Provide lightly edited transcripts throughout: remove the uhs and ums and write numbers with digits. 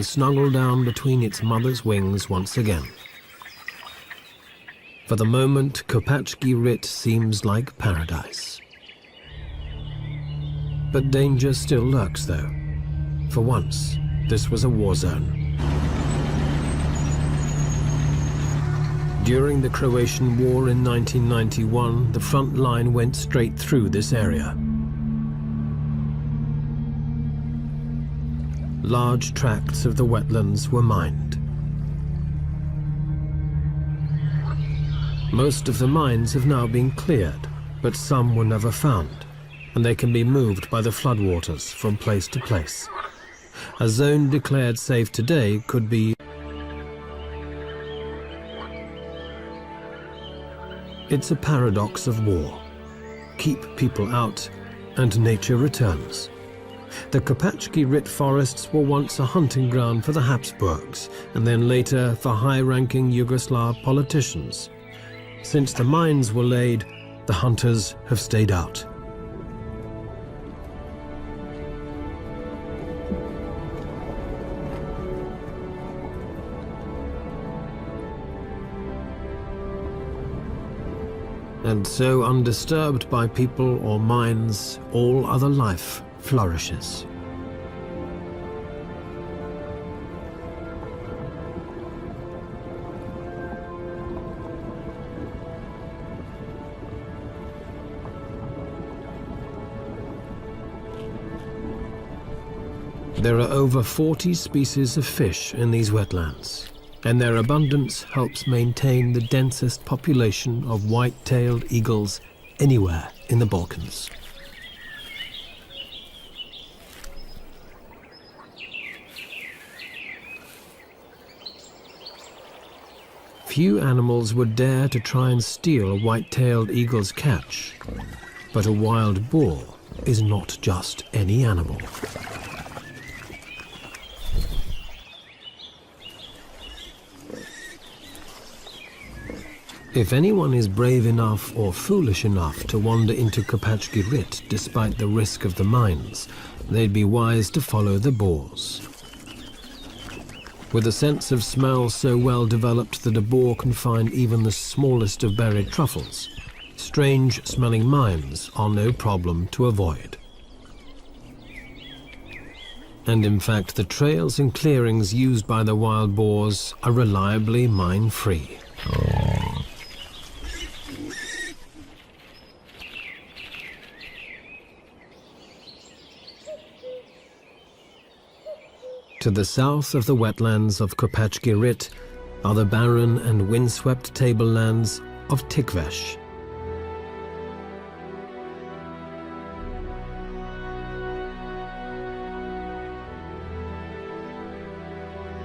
and snuggle down between its mother's wings once again. For the moment, Kopachki Rit seems like paradise. But danger still lurks, though. For once, this was a war zone. During the Croatian War in 1991, the front line went straight through this area. Large tracts of the wetlands were mined. Most of the mines have now been cleared, but some were never found, and they can be moved by the floodwaters from place to place. A zone declared safe today could be... It's a paradox of war. Keep people out, and nature returns. The Kopachki Rit forests were once a hunting ground for the Habsburgs, and then later for high-ranking Yugoslav politicians. Since the mines were laid, the hunters have stayed out. And so, undisturbed by people or mines, all other life flourishes. There are over 40 species of fish in these wetlands, and their abundance helps maintain the densest population of white-tailed eagles anywhere in the Balkans. Few animals would dare to try and steal a white-tailed eagle's catch, but a wild boar is not just any animal. If anyone is brave enough or foolish enough to wander into Kopachki Rit despite the risk of the mines, they'd be wise to follow the boars. With a sense of smell so well developed that a boar can find even the smallest of buried truffles, strange-smelling mines are no problem to avoid. And in fact, the trails and clearings used by the wild boars are reliably mine-free. To the south of the wetlands of Kopachki Rit are the barren and windswept tablelands of Tikvesh.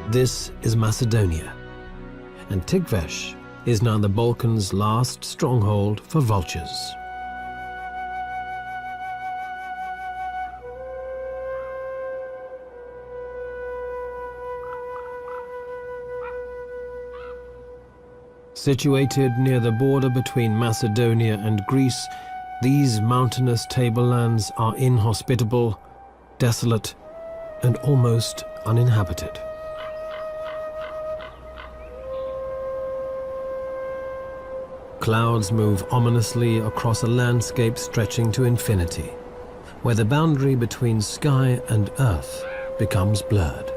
This is Macedonia, and Tikvesh is now the Balkans' last stronghold for vultures. Situated near the border between Macedonia and Greece, these mountainous tablelands are inhospitable, desolate, and almost uninhabited. Clouds move ominously across a landscape stretching to infinity, where the boundary between sky and earth becomes blurred.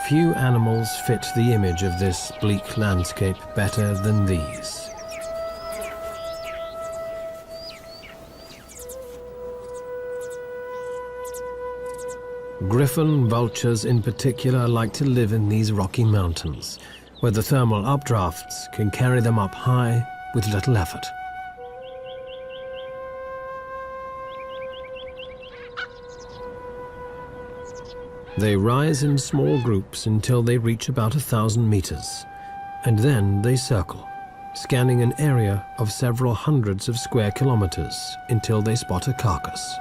Few animals fit the image of this bleak landscape better than these. Griffon vultures in particular like to live in these rocky mountains, where the thermal updrafts can carry them up high with little effort. They rise in small groups until they reach about 1,000 meters, and then they circle, scanning an area of several hundreds of square kilometers until they spot a carcass.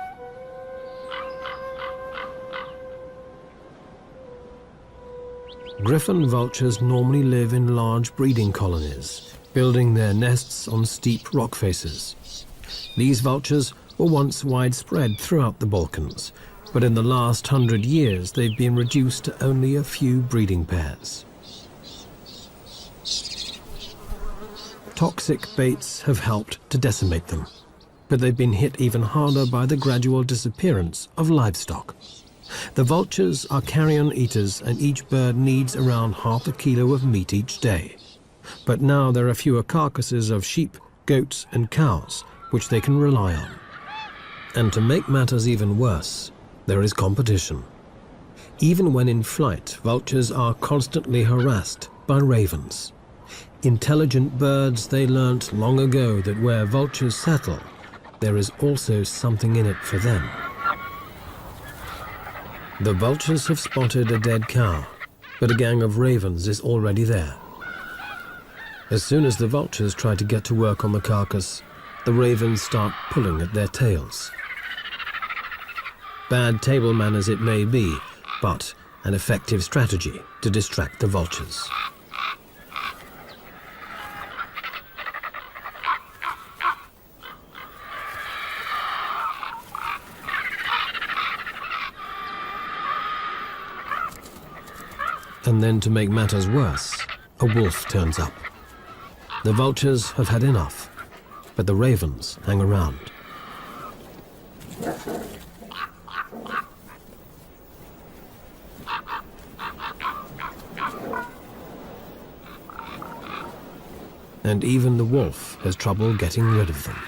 Griffon vultures normally live in large breeding colonies, building their nests on steep rock faces. These vultures were once widespread throughout the Balkans, but in the last 100 years they've been reduced to only a few breeding pairs. Toxic baits have helped to decimate them, but they've been hit even harder by the gradual disappearance of livestock. The vultures are carrion eaters, and each bird needs around half a kilo of meat each day. But now there are fewer carcasses of sheep, goats and cows, which they can rely on. And to make matters even worse, there is competition. Even when in flight, vultures are constantly harassed by ravens. Intelligent birds, they learnt long ago that where vultures settle, there is also something in it for them. The vultures have spotted a dead cow, but a gang of ravens is already there. As soon as the vultures try to get to work on the carcass, the ravens start pulling at their tails. Bad table manners it may be, but an effective strategy to distract the vultures. And then, to make matters worse, a wolf turns up. The vultures have had enough, but the ravens hang around. And even the wolf has trouble getting rid of them.